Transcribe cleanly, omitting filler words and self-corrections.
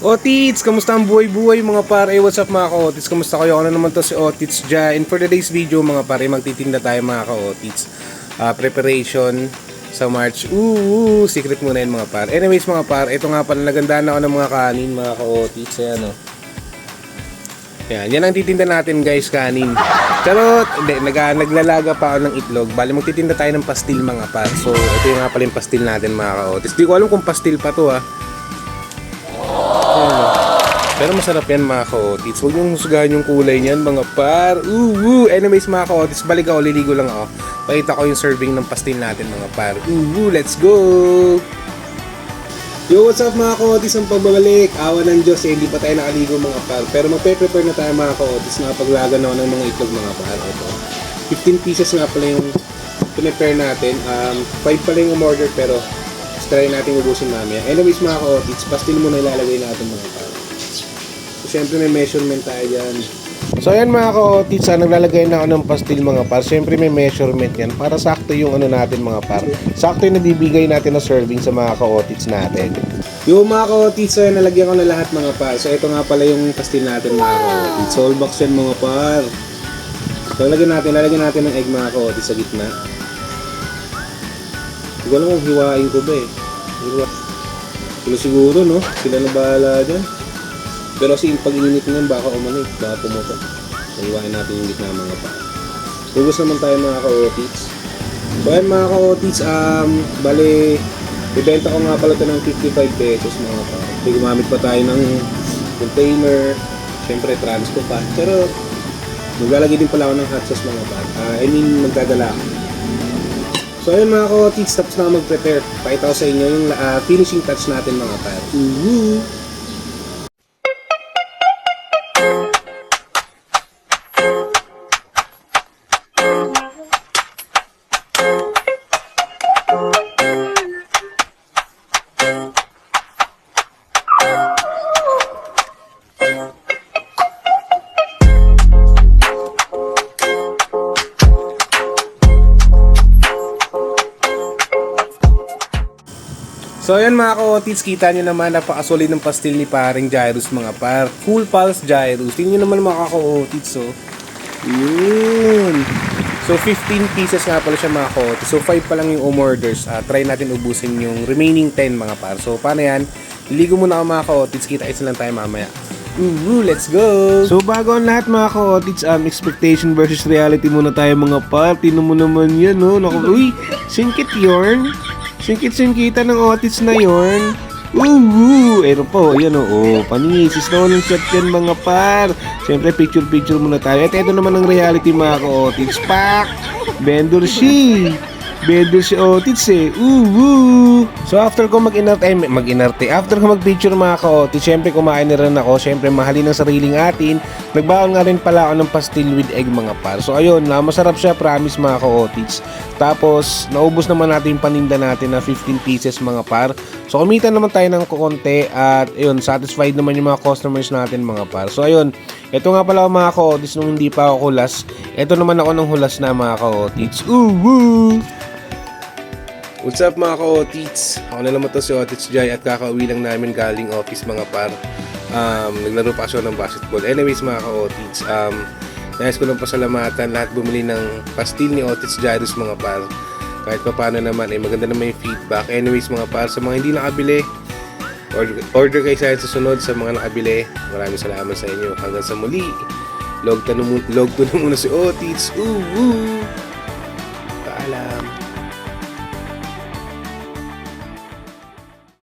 Otits, kamusta ang buhay-buhay mga pare? What's up mga ka-Otits? Kamusta kayo? Ano naman to si Otits dyan? And for today's video mga pare, magtitinda tayo mga ka-Otits. Preparation sa March. Secret muna yun mga pare. Anyways mga pare, ito nga pala, nagandaan ako ng mga kanin mga ka-Otits. Ayan o. Yan ang titinda natin guys, kanin. Pero naglalaga pa ako ng itlog. Bali magtitinda tayo ng pastil mga pare. So ito yung nga pala yung pastil natin mga ka-Otits. Di ko alam kung pastil pa to Pero masarap yan mga ka-Otits. Huwag niyong husgahan yung kulay niyan mga par. Anyways mga ka-Otits, balik ako, liligo lang ako. Pakita ko yung serving ng pastil natin mga par. Let's go! Yo, what's up mga ka-Otits? Ang pagbabalik. Awa ng Diyos hindi pa tayo nakaligo mga par. Pero magpe-prepare na tayo mga ka-Otits. Nakapaglaga na ako ng mga itlog mga par. Ito. 15 pieces nga pala yung prepare natin. 5 pala yung umorder pero try natin ubusin mamaya. Anyways mga ka-Otits, pastil muna ilalagay natin mga par. Siyempre may measurement tayo dyan. So ayan mga ka-Otits, naglalagay na ako ng pastil mga par. Siyempre may measurement yan para sakto yung ano natin mga par. Sakto yung nabibigay natin na serving sa mga ka-Otits natin. Yung mga ka-Otits, so nalagyan ko na lahat mga par. So ito nga pala yung pastil natin mga ka-Otits. Whole box yan mga par. So lalagyan natin ng egg mga ka-Otits sa gitna. Hindi ko alam kung hiwain ko ba Sila siguro no? Sila na bahala dyan. Pero kasi pag ininit nyo baka umanig, baka pumuto. Naliwain natin yung gitna mga pa. Hugos naman tayo mga ka-Otits. So ayan mga ka-Otits, bali, ibenta ko nga pala ito ng 55 pesos mga pa. Kasi gumamit pa tayo ng container, syempre transco pa. Pero maglalagay din pala ako ng hot sauce mga pa. Magdadala ako. So ayun mga ka-Otits, tapos na mag-prepare. Pakita ko sa inyo yung finishing touch natin mga pa. So ayan mga ka-Otits, kita nyo naman napakasolid ng pastil ni paring Jairus mga par. Cool Pals Jairus. Tingnan nyo naman mga ka-Otits Yun. So 15 pieces nga pala siya mga ka-Otits. So 5 pa lang yung umorders. Try natin ubusin yung remaining 10 mga par. So paano yan? Liligo muna ako mga ka-Otits. Kita-kits lang tayo mamaya. Let's go! So bago ang lahat mga ka-Otits, expectation versus reality muna tayo mga par. Tingnan mo naman yan Uy, singkit yarn. Singkit-singkita ng Otits na yorn. Eto po, yan panisisis na ng chat yan mga par. Siyempre picture-picture muna tayo. At ito naman ang reality mga ka-Otits. Pak! Vendor si Otits So after ko after ko mag-picture mga ka-Otits, syempre kumain na rin ako. Syempre mahalin ang sariling atin. Nagbaon nga rin pala ako ng pastil with egg mga par. So ayun, masarap siya, promise mga ka-Otits. Tapos naubos naman natin yung paninda natin na 15 pieces mga par. So kumita naman tayo ng konti at ayun, satisfied naman yung mga customers natin mga par. So ayun, ito nga pala mga ka-Otits nung hindi pa ako hulas. Ito naman ako ng hulas na mga ka-Otits. What's up mga ka-Otits? Ako na naman to si Otits Jai at kakauwi lang namin galing office mga par. Naglaro pa ako ng basketball. Anyways mga ka-Otits, nais ko lang pasalamatan lahat bumili ng pastil ni Otits Jairus mga par. Kahit pa paano naman maganda naman yung feedback. Anyways mga par, sa mga hindi nakabili, order kayo sa sunod. Sa mga nakabili, maraming salamat sa inyo. Hanggang sa muli, log to na muna si Otits.